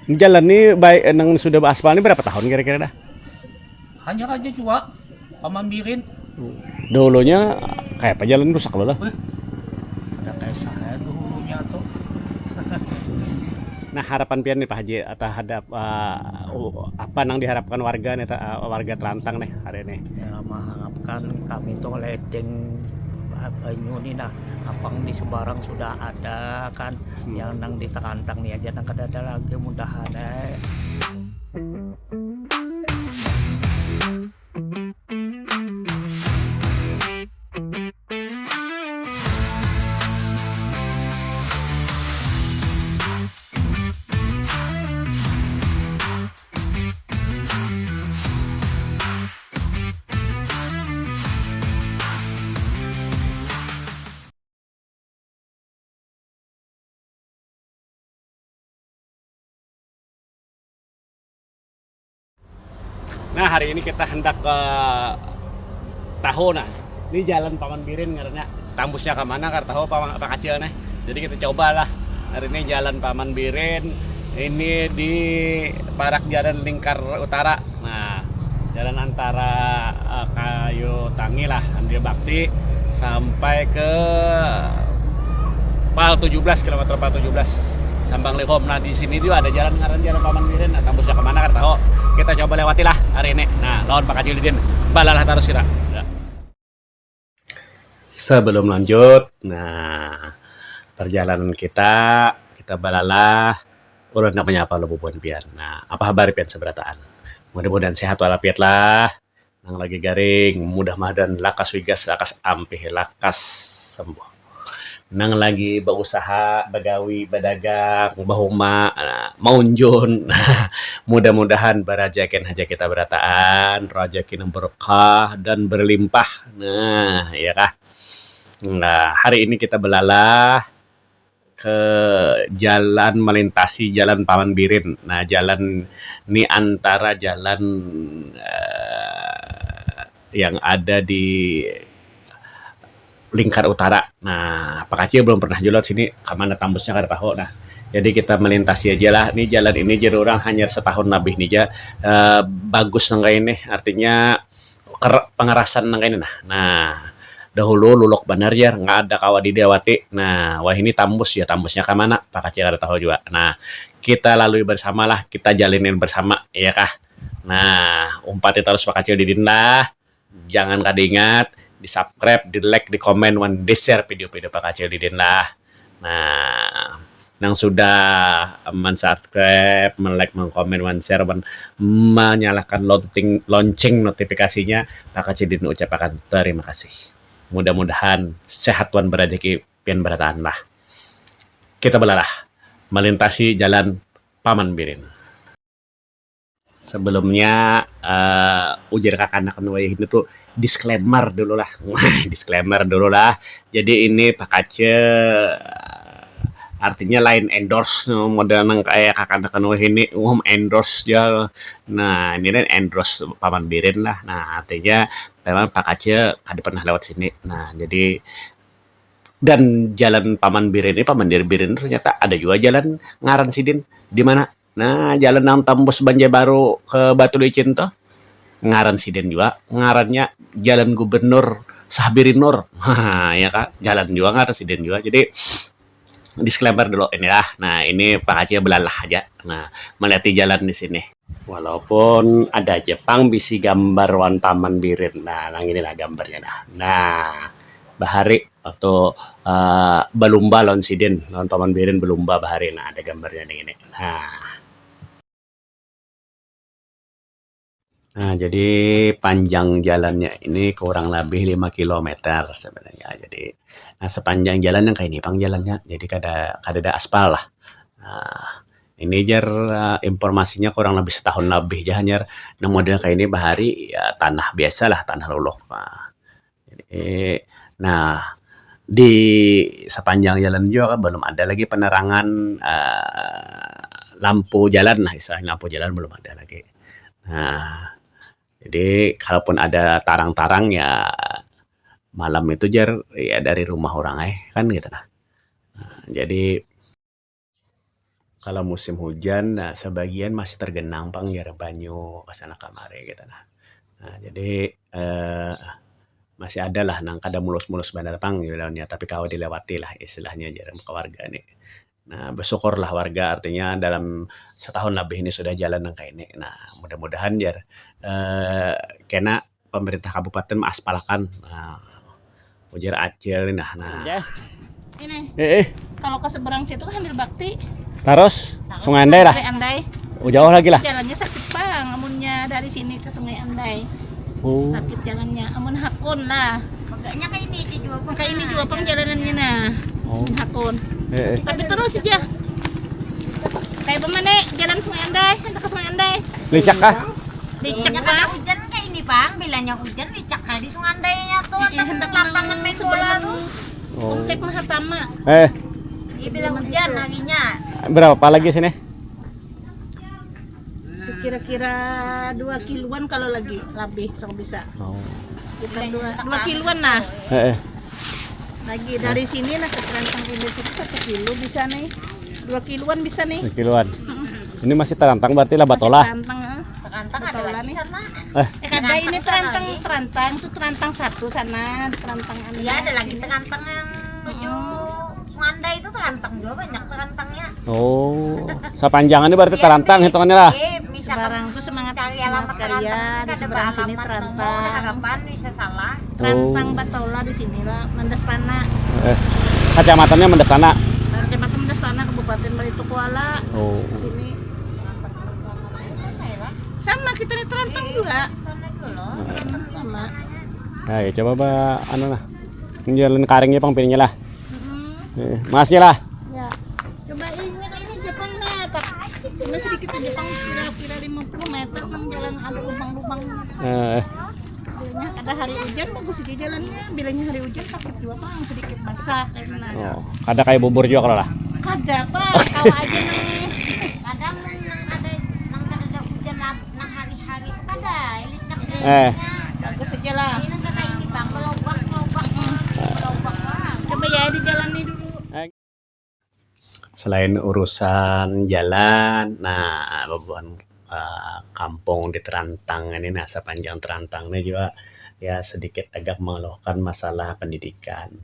Jalan ini baik yang sudah aspal ini berapa tahun kira-kira dah? Hanya aja juga pamambirin. Dulunya kayak apa jalan rusak loh lah. Wih, ada kayak saya dulunya tuh. Nah harapan pian nih Pak Haji terhadap apa nang diharapkan warga nih warga Terantang nih hari ini. Ya mengharapkan kami tuh ledeng banyu nih nah apang di Sebarang sudah ada kan yang nang di Terantang nih aja nang kada ada lagi mudahan Nah hari ini kita hendak ke Tahu nah. Ini jalan Paman Birin karena tembusnya ke mana karena tahu Pak Kecil nih. Jadi kita cobalah hari ini jalan Paman Birin ini di Parak Jalan Lingkar Utara. Nah, jalan antara Kayu Tangi lah, Andria Bakti sampai ke Pal 17 kilometer Pal 17 Sambang Lihom. Nah di sini juga ada jalan ngaran jalan Paman Birin. Nah tembusnya kemana kan tahu. Kita coba lewati lah hari ini. Nah lawan Pak Kecil Didin balalah terus kita. Ya. Sebelum lanjut, nah perjalanan kita balalah ulun nak menyapa lebubuan pian. Nah apa kabar pian seberataan? Mudah-mudahan sehat walafiat lah. Nang lagi garing, mudah-mudahan lakas wigas, lakas ampih, lakas sembuh. Nang lagi berusaha, begawi, berdagang, bahuma, maunjun. Mudah-mudahan berajakin aja kita berataan, rajakin yang berkah dan berlimpah. Nah, ya kah? Nah, hari ini kita belalah ke jalan melintasi jalan Paman Birin. Nah, jalan ini antara jalan yang ada di Lingkar Utara. Nah, Pak Acil belum pernah jual sini, kemana tembusnya kada tahu. Nah, jadi kita melintasi aja lah. Nih jalan ini jadi orang hanya setahun lebih nih ya. Bagus nangka ini, artinya pengerasan nangka ini. Nah, dahulu lulok benar ya, nggak ada kawah di Dewati. Nah, wah ini tambus ya, tambusnya ke mana? Pak Acil ada tahu juga. Nah, kita lalui bersama lah, kita jalinin bersama, ya kah? Nah, umpati terus Pak Acil didin lah. Jangan kada ingat di subscribe, di like, di komen, di share video-video Pak Acil Didin lah. Nah, yang sudah subscribe, like, komen, share, menyalakan lonceng notifikasinya, Pak Acil Didin ucapkan terima kasih. Mudah-mudahan sehat wan berajaki pian berataan lah. Kita belalah melintasi jalan Paman Birin. Sebelumnya ujar kakak anak nuway ini tuh disclaimer dulu lah. Disclaimer dulu lah. Jadi ini Pak Kace artinya lain endorse model nang kayak kakak anak nuway ini endorse dia. Nah ini kan endorse Paman Birin lah. Nah artinya memang Pak Kace ada pernah lewat sini. Nah jadi dan jalan Paman Birin ini Paman Birin ternyata ada juga jalan ngaran sidin di mana. Nah, jalan nang tembus Banjarbaru ke Batu Licin tuh ngaran siden juga, ngarannya Jalan Gubernur Sahbirin Nur. Ya kan? Jalan juga ngaran siden juga. Jadi disclaimer dulu ini lah. Nah, ini Pak Aceh belalah aja. Nah, melewati jalan di sini. Walaupun ada Jepang bisi gambar wan Paman Birin. Nah, nang inilah gambarnya nah. Nah, bahari atau belumba lawan siden, lawan Paman Birin belumba bahari. Nah, ada gambarnya nih ini. Nah, jadi panjang jalannya ini kurang lebih 5 kilometer sebenarnya. Jadi, nah sepanjang jalan yang kayak ini, pang jalannya. Jadi kada ada aspal lah. Nah, ini jar informasinya kurang lebih setahun lebih hanya nah model kayak ini bahari ya tanah biasa lah, tanah luluk. Jadi, nah di sepanjang jalan juga kan belum ada lagi penerangan lampu jalan lah istilahnya lampu jalan belum ada lagi. Nah, jadi kalaupun ada tarang-tarang ya malam itu jar ya dari rumah orang kan gitu nah. Jadi kalau musim hujan, nah sebagian masih tergenang Pang jarang banyu kesana kamari gitu nah. Nah jadi masih ada lah nang kada mulus-mulus bener Pang jalannya tapi kalau dilewati lah istilahnya jarang ke warga nih. Nah bersyukurlah warga artinya dalam setahun lebih ini sudah jalan nang kayak ini. Nah mudah-mudahan jar eh, kena pemerintah kabupaten mengaspalkan nah, ujar acil nah nah. Ini Eh, kalau ke seberang situ kan Handil Bakti. terus Sungai Andai lah. Sungai Andai. Oh, jauh lagi lah. Jalannya sakit Bang, amunnya dari sini ke Sungai Andai. Oh. Sakit jalannya. Amun Hakun lah. Maganya kayak ini dijual Kayak ini juga Bang jalanannya nah. Oh. Amun Hakun. Eh. Tapi terus aja. Kayak bagaimana jalan Sungai Andai, hendak ke Sungai Andai. Licak kah? Dicek Bilanya Bang. kada hujan kayak ini bang, bilanya hujan dicak kali di Sungandainya tuh, Iya, hendak lapangan main bola tuh. Oh. Komplek Mahatama. Dia bilang hujan harinya. Berapa lagi sini? Kira-kira 2 kiloan kalau lagi lebih so bisa. Oh. Sekitar 2 kiloan lah. Lagi dari sini nah ke Terantang ini itu 1 kilo bisa nih. 2 kiloan bisa nih. Sekiluan. Ini masih terantang berarti lah batola. Terantang. Terantang ada Batola lagi nih. sana. Ada ini terantang tuh terantang satu sana, terantang anu. Iya ada lagi terantang yang menuju Sungandai itu terantang juga banyak terantangnya. Oh. Sepanjangannya berarti terantang hitungannya lah. Misalkan Sebarang tuh semangat cari alamat karya terantang, di ada seberang sini alamat nomor, terantang. harapan bisa salah. Terantang Batola di sini lah, Mendestana. Kecamatannya Mendestana. Kecamatan Mendestana Kabupaten Barito Kuala. Oh. Sini. Sama kita nih terantang juga. Sana dulu. Sama. Nah, ya coba ba anu nah. Jalan karingnya pang pilihnya lah. Mm-mm. Makasih lah. Ya. Coba ini Jepang nah, cuma sedikit aja Jepang kira-kira 50 meter nang jalan ada lubang-lubang. Bilangnya ada hari hujan bagus aja jalannya. Bilangnya hari hujan sakit juga Bang, sedikit basah karena. Oh, ada kayak bubur juga kalau lah. Kada Pak, tahu aja nang Kadang nang kada hujan nang hari-hari itu kada licak bagus aja lah. ini kada ini bang melobak bang. Coba ya dijalani dulu. Selain urusan jalan, nah beban kampung di Terantang ini nah sepanjang Terantangnya juga ya sedikit agak mengeluhkan masalah pendidikan.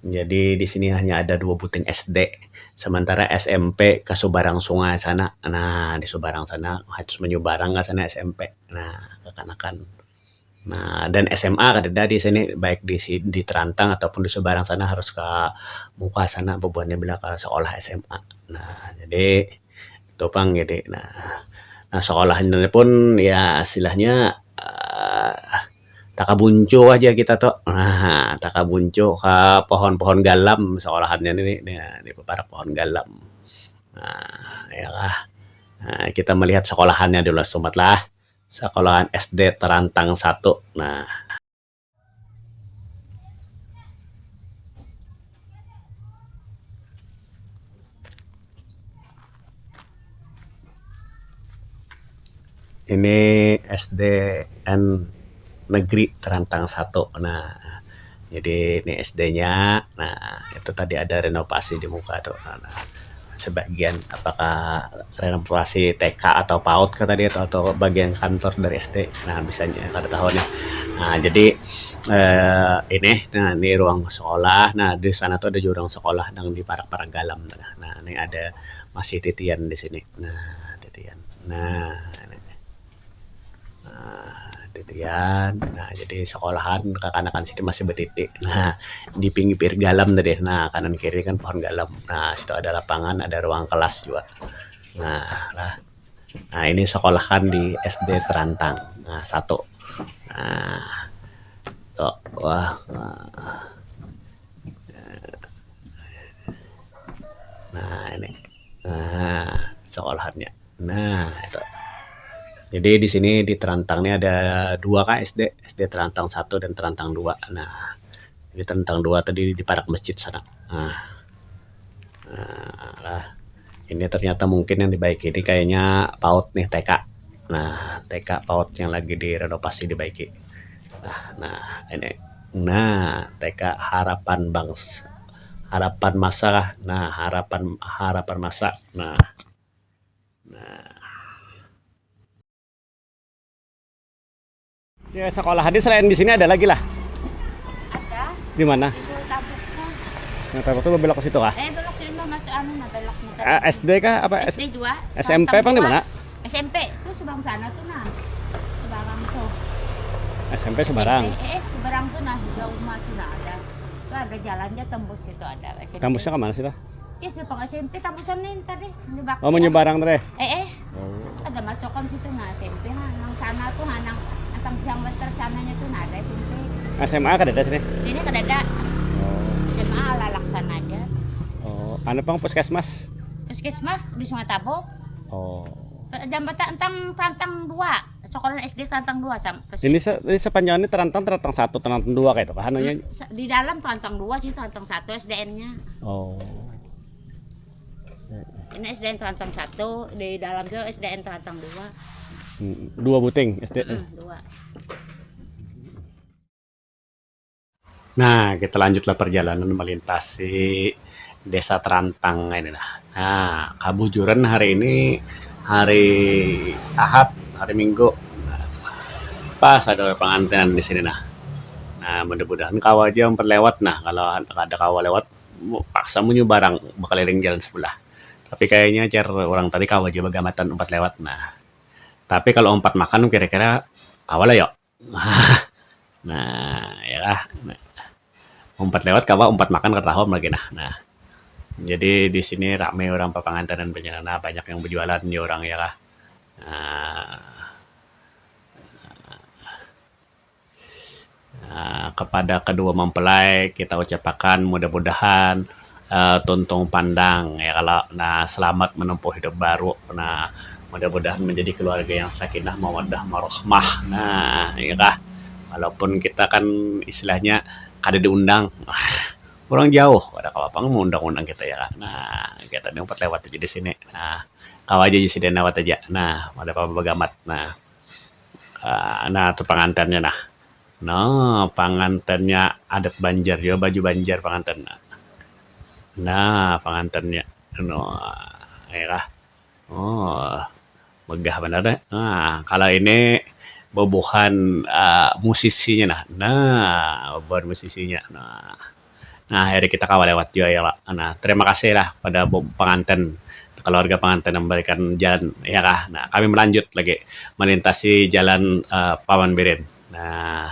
Jadi di sini hanya ada 2 buting SD, sementara SMP ke Subarang Sungai sana. Nah di Subarang sana harus menyebarang ke sana SMP. Nah kekanakan. Nah dan SMA kada di sini baik di Terantang ataupun di Subarang sana harus ke muka sana bebannya bila ke sekolah SMA. Nah jadi itu Pang jadi nah sekolahnya pun ya istilahnya takabuncu aja kita tuh. Nah, takabuncu ke pohon-pohon galam sekolahannya ini di peparak pohon galam. Nah, ya lah. Nah, kita melihat sekolahannya dulu sobat lah. Sekolahan SD Terantang 1. Nah, ini SDN Negeri Terantang 1. Nah, jadi ini SD-nya. Nah, itu tadi ada renovasi di muka tuh. Nah, sebagian apakah renovasi TK atau PAUD kata dia atau bagian kantor dari SD. Nah, bisanya kada tahu nih. Nah, jadi ini ruang sekolah. Nah, di sana tuh ada jurang sekolah yang di parak-parak galam. Nah, ini ada masih titian di sini. Nah, titian. Nah, titian. Nah, jadi sekolahan kekanakan sini masih betitik. Nah, di pinggir galam tadi. Nah, kanan kiri kan pohon galam. Nah, situ ada lapangan, ada ruang kelas juga. Nah, lah. Nah, ini sekolahan di SD Terantang. Nah, 1. Nah, tuh, wah. Nah, ini. Nah, sekolahannya. Nah, itu. Jadi di sini di Terantang ini ada 2 kan SD Terantang 1 dan Terantang 2. Nah, di Terantang 2 tadi di parak masjid sana. Nah, ini ternyata mungkin yang dibaiki ini kayaknya PAUD nih TK. Nah, TK PAUD yang lagi direnovasi dibaiki. Nah, ini. Nah, TK Harapan Masa. Nah, harapan masa. Nah, Ya sekolah hadis selain di sini ada lagi lah. Ada Di mana? di Sultabuknya. Nggak tahu tuh belok ke situ kah? Belok sini masuk anu nah belok SD kah apa SD 2. SMP Bang di mana? SMP tuh seberang sana tuh nah. Seberang tuh. SMP Sebarang. Seberang tuh nah juga rumah tuh nah ada. Tuh ada jalannya tembus itu ada SMP. Kampusnya ke mana sih tuh? Ya sepang SMP tembusan ini tadi di Bakti. Oh menyebarang teh. Oh. Ada masukan situ nah SMP nah nang sana tuh nang antang siang wester sananya tuh nah ada SMP. SMA kan ada sini. Sini kan ada Oh. SMA ala laksana aja. Oh, anu Bang puskesmas. Puskesmas di Sungai Tabok. Oh. Jambatan tantang 2. Sekolah SD tantang 2 sampai. Ini sepanjang ini terantang 1, terantang 2 kayak itu kan anunya. Di dalam tantang 2 sih tantang 1 SDN-nya. Oh. Ini SDN tantang 1, di dalam tuh SDN tantang 2. 2 buting SD. 2. Nah, kita lanjutlah perjalanan melintasi Desa Terantang ini nah. Nah, kabujuran hari ini hari Ahad, hari Minggu. Nah, pas ada pengantin di sini nah. Nah, mudah-mudahan kawa aja memperlewat nah. Kalau ada kawa lewat, paksa munyu barang bekeliling jalan sebelah. Tapi kayaknya cer orang tadi kawa aja bagamatan 4 lewat nah. Tapi kalau 4 makan kira-kira kawa lah yuk. Nah, ya lah. Nah, 4 lewat kawa 4 makan ketahom lagi nah. Nah. Jadi di sini ramai orang papanganten dan penyenana banyak yang berjualan di orang ya kah. Kepada kedua mempelai kita ucapkan mudah-mudahan tuntung pandang ya kalau nah selamat menempuh hidup baru. Nah mudah-mudahan menjadi keluarga yang sakinah mawaddah warahmah. Nah ya kah. Walaupun kita kan istilahnya kada diundang. Kurang jauh, ada apa undang-undang kita ya. Nah, kita nih 4 lewat aja di sini. Nah, kau aja di sini lewat aja. Nah, ada apa bagamat. Nah, nah itu pengantinnya nah. Nah, pengantinnya adat Banjar ya, baju Banjar pengantin. Nah, pengantinnya. No, ya. Oh, megah benar deh. Nah, kalau ini bobohan musisinya nah. Nah, bobohan musisinya. Nah, akhirnya kita kawal lewat juga ya Pak. Nah, terima kasih lah pada pengantin, keluarga pengantin yang memberikan jalan ya kah. Nah, kami melanjut lagi melintasi jalan Paman Birin. Nah,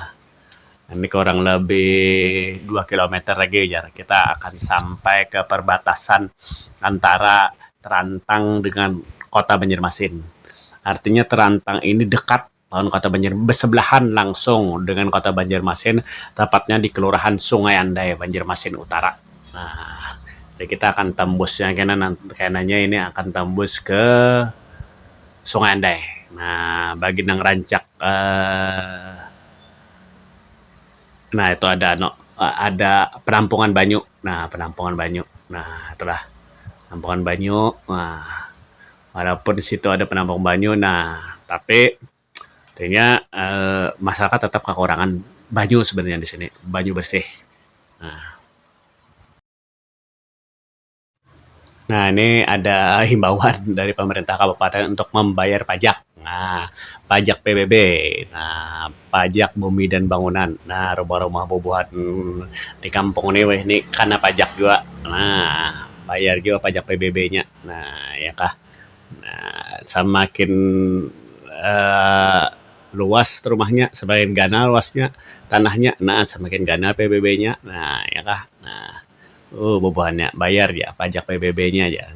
ini kurang lebih 2 kilometer lagi ya. Kita akan sampai ke perbatasan antara Terantang dengan Kota Banjarmasin. Artinya Terantang ini dekat tahun Kota Banjarmasin, bersebelahan langsung dengan Kota Banjarmasin, tepatnya di Kelurahan Sungai Andai, Banjarmasin Utara. Nah, jadi kita akan tembusnya kayaknya ini akan tembus ke Sungai Andai. Nah, bagi nang rancak nah itu ada penampungan banyu. Nah, penampungan banyu. Nah, itulah penampungan banyu. Nah, walaupun di situ ada penampungan banyu, nah tapi artinya masyarakat tetap kekurangan banyu sebenarnya di sini, banyu bersih. Nah, ini ada himbauan dari pemerintah kabupaten untuk membayar pajak. Nah, pajak PBB, nah pajak bumi dan bangunan. Nah, rumah-rumah bubuhan di kampung ini karena pajak juga. Nah, bayar juga pajak PBB-nya. Nah, ya kah. Nah, semakin luas rumahnya, semakin gana luasnya tanahnya, nah semakin gana PBB-nya. Nah, ya kah. Nah, bubuhannya bayar ya pajak PBB-nya aja.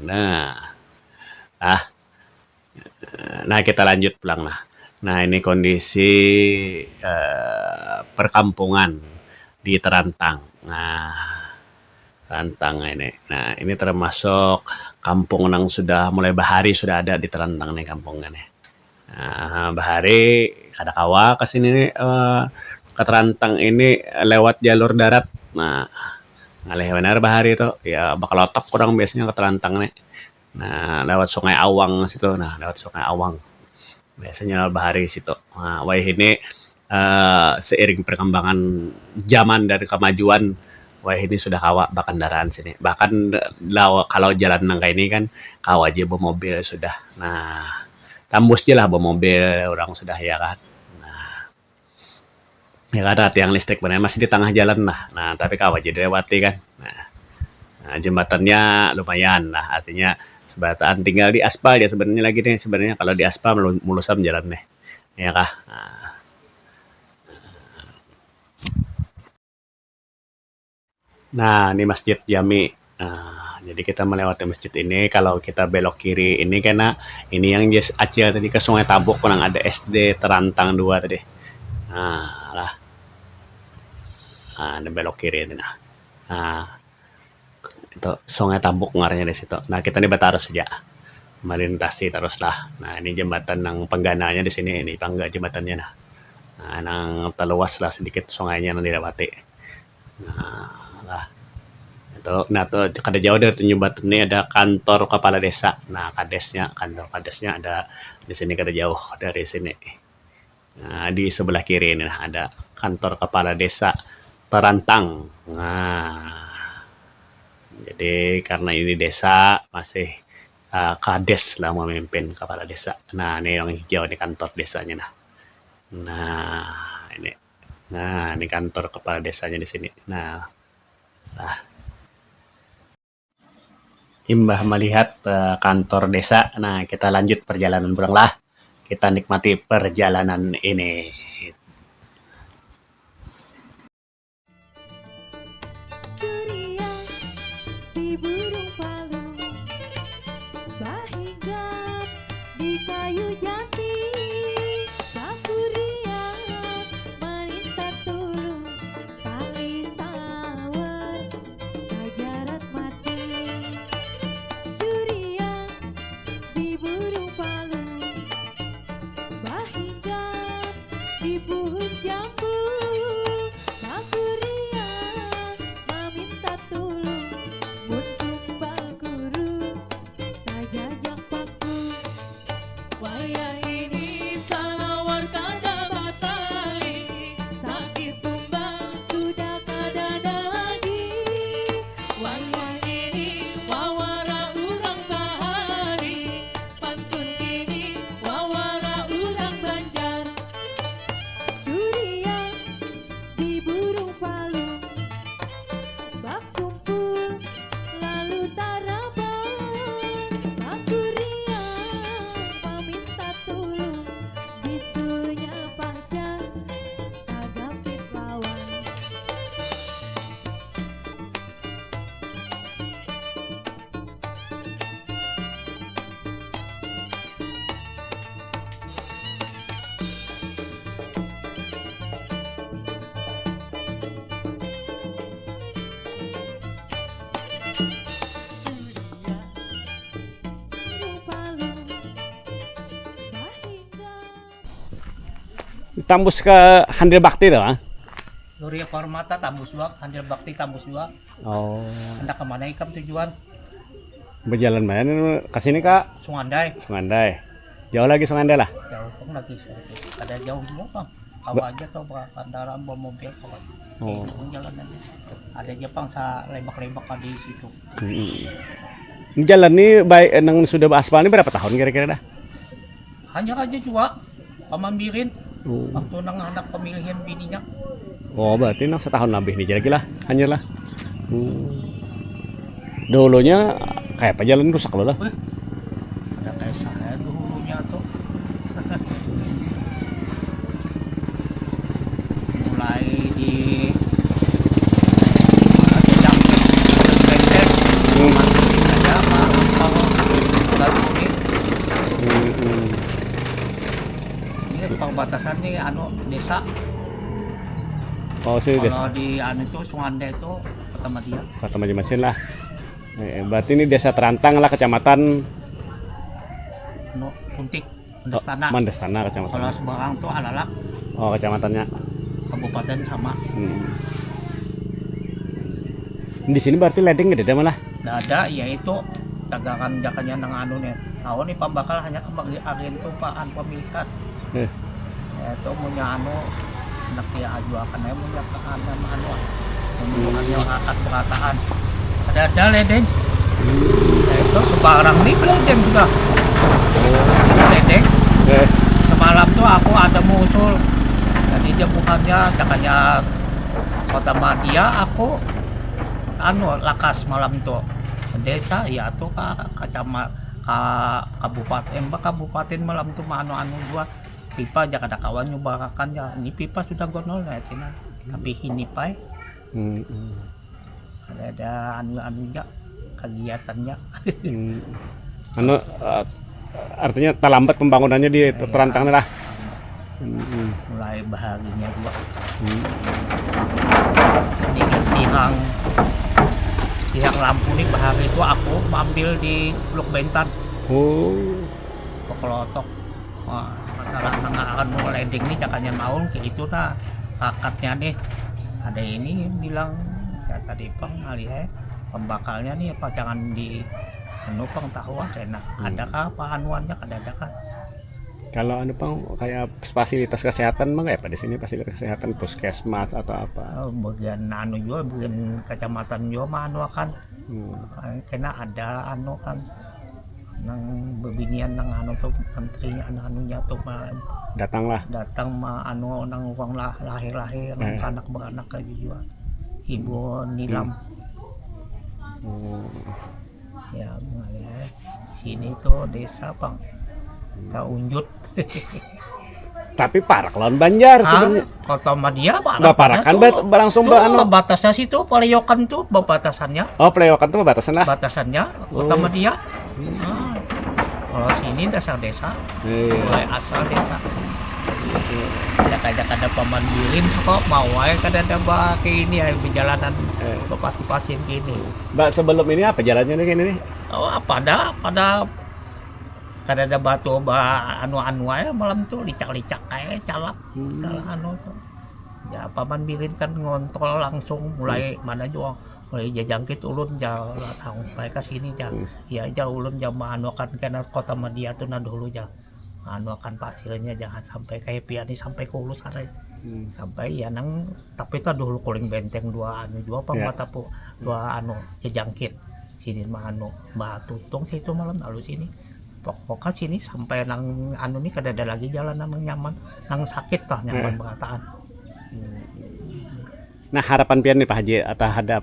Nah kita lanjut pulang lah. Nah, ini kondisi perkampungan di Terantang. Nah, Terantang ini. Nah, ini termasuk kampung yang sudah mulai bahari sudah ada di Terantang nih kampungnya nih. Nah, bahari kadakawa ke sini ke Terantang ini lewat jalur darat. Nah, ngalih benar bahari itu ya bakal otok kurang biasanya ke Terantang nih. Nah, lewat Sungai Awang situ. Nah, lewat Sungai Awang. Biasanya bahari situ. Nah, wah ini seiring perkembangan zaman dan kemajuan, wah ini sudah kawa kendaraan sini. Bahkan kalau jalan nangka ini kan kawa aja bawa mobil sudah. Nah, tembus aja lah bawa mobil orang sudah ya kan. Ya ada tiang listrik benar masih di tengah jalan lah. Nah, tapi kawat jadi lewati kan. Nah, jembatannya lumayan lah, artinya sebataan tinggal di aspal ya sebenarnya lagi nih sebenarnya kalau di aspal mulusan jalan nih. Ya kah? Nah, ini Masjid Jami. Nah, jadi kita melewati masjid ini kalau kita belok kiri ini karena ini yang Acil tadi ke Sungai Tabuk kurang ada SD Terantang 2 tadi. Nah, lah. Nah, ada belok kiri ini nah. Nah, itu Sungai Tabuk ngaranya di situ. Nah, kita di Batara saja melintasi teruslah. Nah, ini jembatan yang penggananya di sini ini pangga jembatannya nah. Nah, nang terluas lah sedikit sungainya yang dilewati. Nah, lah. Nah, tuh kada jauh dari jembatan ini ada kantor kepala desa. Nah, kantor kadesnya ada di sini kada jauh dari sini. Nah, di sebelah kiri ini nah, ada kantor kepala desa Terantang. Nah, jadi karena ini desa masih kades lah memimpin kepala desa. Nah, ini yang hijau ini kantor desanya nah. Nah, ini. Nah, ini kantor kepala desanya di sini. Nah, lah. Imbah melihat kantor desa. Nah, kita lanjut perjalanan pulang lah. Kita nikmati perjalanan ini. Ceria si burung palu bahingap di kayu jati sakuriang melintas tulung tali tawar kajarat mati Ceria si burung palu bahingap di pohon jambu sakuriang meminta tulung untuk guru tajajak paku wayang ini salawar kada batali sakit tumbang sudah kada lagi wayang ini wawara urang bahari pantun ini wawara urang banjar Ceria si burung palu bak kumpul lalu tarabang aku riang meminta tulung bisunya pacar tagapit lawan burung palu bahingga Tembus ke Handil Bakti dah. Surya Kormata tambus 2, Handil Bakti tambus 2. Oh, Hendak kemana ikam tujuan? berjalan mana ke sini Kak? Sungandai. Sungandai. Jauh lagi Sungandai lah. Jauh pun lagi ada jauh semua bang. Kau aja tau bang kendaraan bawa mobil kau. Oh. Jalan aja. Ada Jepang sa lembak-lembak di situ. Ini jalan ini baik nang sudah aspal ini berapa tahun kira-kira dah? Hanya aja juga pamambirin waktu nang anak pemilihan bininya. Oh, berarti nang setahun lebih nih lagi lah, hanya lah. Dulunya kayak apa jalan rusak loh lah. Ada kayak saya dulunya tuh. Mulai di ada jangkrik, pendek, ada apa lalu ini perbatasan nih anu desa. Oh, sih desa. Kalau di anu itu Sungandai itu kota Madia. Kata Masin lah. Berarti ini desa Terantang lah kecamatan Anu Puntik, Mandastana. Mandastana Kalau kecamatan. Semarang tuh Alalak, Oh, kecamatannya. kabupaten sama. Di sini berarti ledeng gede dah malah. Nggak ada, yaitu dagangan jakannya nang anu nih. Tahu nih pembakal hanya kembali agen tuh paan pemilikan. Yaitu punya anu hendak dia ajuakan aja punya anu hanya akad perataan. Ada ledeng. Yaitu sebarang nih ledeng juga. Ledeng. Semalam tuh aku ada musul. Jadi dia bukan malamnya jakanya Kota Madia aku lakas malam tuh desa ya tuh kabupaten malam tuh anu gua pipa jakada kawan nyubarakan ya ini pipa sudah gonol ya cina tapi ini pai ada anu kegiatannya. Anu artinya terlambat pembangunannya di terantang lah. Mulai bahagianya gua. Ini tiang lampu nih bahagi itu aku ambil di Blok Bentan. Pokolotok. Masalah nangaan leding nih jakanya maun kayak itu nah kakaknya nih ada ini bilang ya tadi pang alih pembakalnya nih apa jangan di pang tahu kena adakah apa anuannya adakah kalau pang kayak fasilitas kesehatan mah kayak apa di sini fasilitas kesehatan puskesmas atau apa bagian juga bagian kecamatan juga mah kan kena ada kan nang bebinian nang tuh menterinya anunya tuh datang mah nang uang lahir nang anak beranak kayak juga ibu nilam ya mengalir sini tuh desa pang Unjut. Tapi parak lawan Banjar sebenarnya. Kota Madia Parakan langsung batasnya situ Peleyokan tuh batasannya. Oh, Peleyokan tuh batasan lah. Batasannya Kota Madia. Kalau sini dasar-desa. Mulai asal desa. Ada paman bilin kok mau kada ada ini ya perjalanan pasti gini. Mbak sebelum ini apa jalannya nih ini? Oh, pada kada ada batu anu ya malam tuh licak kayak calap tuh. Ya paman bilin kan ngontrol langsung mulai mana juga mulai jajangkit ulun jauh sampai ke sini ya jauh ulun akan kena Kota Madia tuh dulu akan pasirnya jangan sampai kayak piani sampai ke hulu sare sampai ya nang tapi itu dulu kuling benteng dua pangmatapu dua jajangkit sini mah batu tong situ malam lalu sini pokoknya sini sampai nang nih kada ada lagi jalan nang nyaman nang sakit nyaman berataan. Nah harapan pian nih Pak Haji terhadap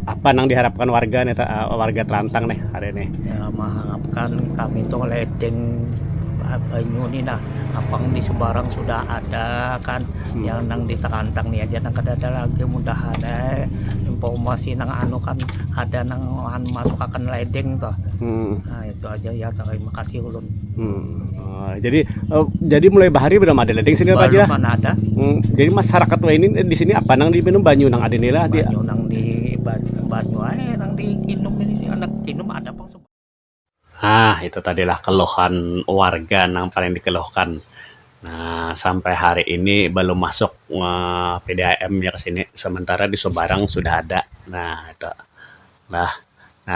apa nang diharapkan warga nih warga Terantang nih hari ini? Ya mengharapkan kami tuh ledeng banyu nih apang di Sebarang sudah ada kan yang nang di Terantang nih aja nang kada ada lagi mudah-mudahan informasi nang kan ada nang masuk akan ledeng toh. Nah itu aja ya terima kasih ulun. Jadi mulai bahari belum ada ledeng sini Pak Haji lah. Mana ada. Jadi masyarakat ini di sini apa nang diminum banyu nang ada nila dia. Banyu nang di banyu nang dikinum ini anak kinum ada pang. Itu tadilah keluhan warga yang paling dikeluhkan. Nah, sampai hari ini belum masuk PDAM-nya ke sini. Sementara di Sebarang sudah ada. Nah, itu. Nah,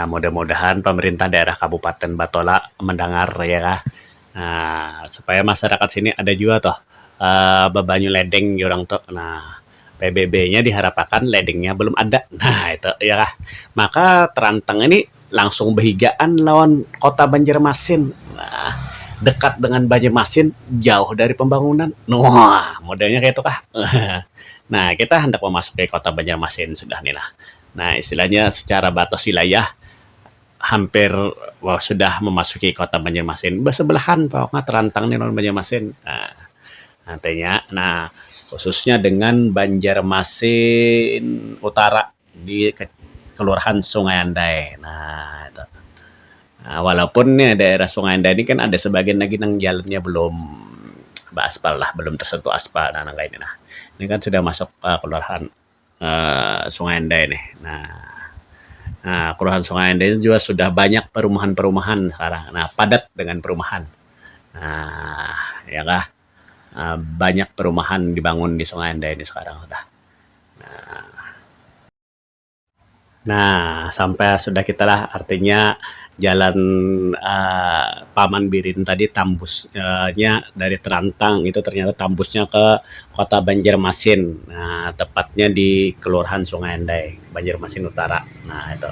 mudah-mudahan pemerintah daerah Kabupaten Batola mendengar ya kah. Nah, supaya masyarakat sini ada juga toh bebanyu ledeng orang tuh. Nah, PBB-nya diharapkan ledengnya belum ada. Nah, itu ya kah. Maka Terantang ini langsung behigaan lawan Kota Banjarmasin. Nah, dekat dengan Banjarmasin, jauh dari pembangunan. Wah, modelnya kayak itu kah? Nah, kita hendak memasuki Kota Banjarmasin sudah nih lah. Nah, istilahnya secara batas wilayah hampir sudah memasuki Kota Banjarmasin. Bersebelahan pokoknya Terantang nih lawan Banjarmasin. Nah, nantinya, khususnya dengan Banjarmasin Utara di Kelurahan Sungai Andai. Nah, itu. Nah, walaupun nih daerah Sungai Andai ini kan ada sebagian lagi nang jalannya belum aspal lah, belum tersentuh aspal nah ini. Nah, ini kan sudah masuk kelurahan Sungai Andai nih. Nah, kelurahan Sungai Andai juga sudah banyak perumahan-perumahan sekarang. Nah, padat dengan perumahan. Nah, ya kah? Banyak perumahan dibangun di Sungai Andai ini sekarang sudah. Nah, sampai sudah kita lah artinya jalan Paman Birin tadi tembusnya dari Terantang itu ternyata tembusnya ke Kota Banjarmasin. Nah, tepatnya di Kelurahan Sungai Andai, Banjarmasin Utara. Nah, itu.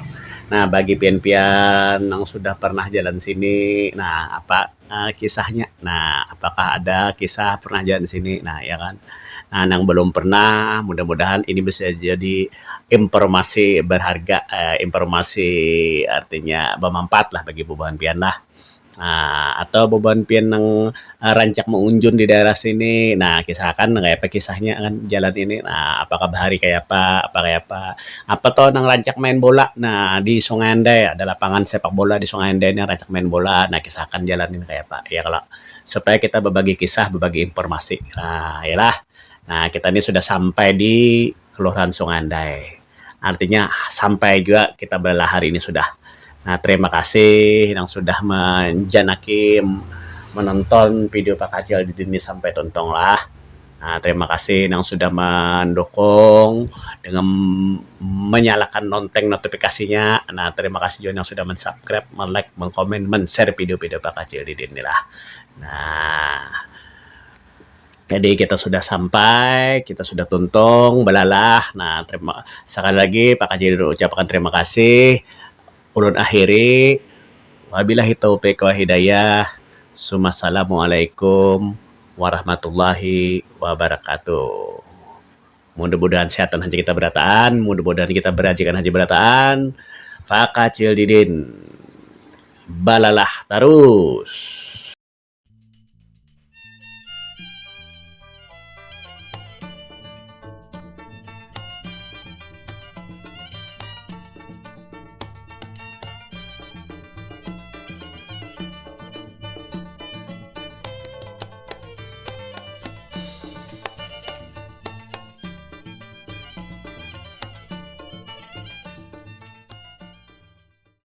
Nah, bagi pian-pian yang sudah pernah jalan sini, nah kisahnya. Nah, apakah ada kisah pernah jalan di sini? Nah, ya kan. Nah, yang belum pernah, mudah-mudahan ini bisa jadi informasi berharga, informasi artinya bermanfaat lah bagi Bobohan Pian lah. Nah, atau Bobohan Pian yang rancak mengunjung di daerah sini. Nah, kisahkan kayak apa kisahnya kan jalan ini. Nah, apakah bahari kayak apa, apa kayak apa. Apa toh nang rancak main bola. Nah, di Sungai Andai ada lapangan sepak bola di Sungai Andai ini rancak main bola. Nah, kisahkan jalan ini kayak apa. Ya kalau supaya kita berbagi kisah, berbagi informasi. Nah, yalah. Nah, kita ini sudah sampai di Kelurahan Sungai Andai. Artinya sampai juga kita belalah hari ini sudah. Nah, terima kasih yang sudah menjanaki menonton video Pak Kacil di sini sampai tonton lah. Nah, terima kasih yang sudah mendukung dengan menyalakan lonceng notifikasinya. Nah, terima kasih juga yang sudah mensubscribe, like, mengkomen, men-share video-video Pak Kacil di sini lah. Nah, jadi kita sudah sampai, kita sudah tuntung, belalah. Nah, sekali lagi Pak Kacil ucapkan terima kasih. Ulun akhiri, wabillahi taufiq wa hidayah. Assalamualaikum warahmatullahi wabarakatuh. Mudah-mudahan sehat dan haji kita berataan, mudah-mudahan kita berajikan haji berataan. Pak Kacil Didin, balalah terus.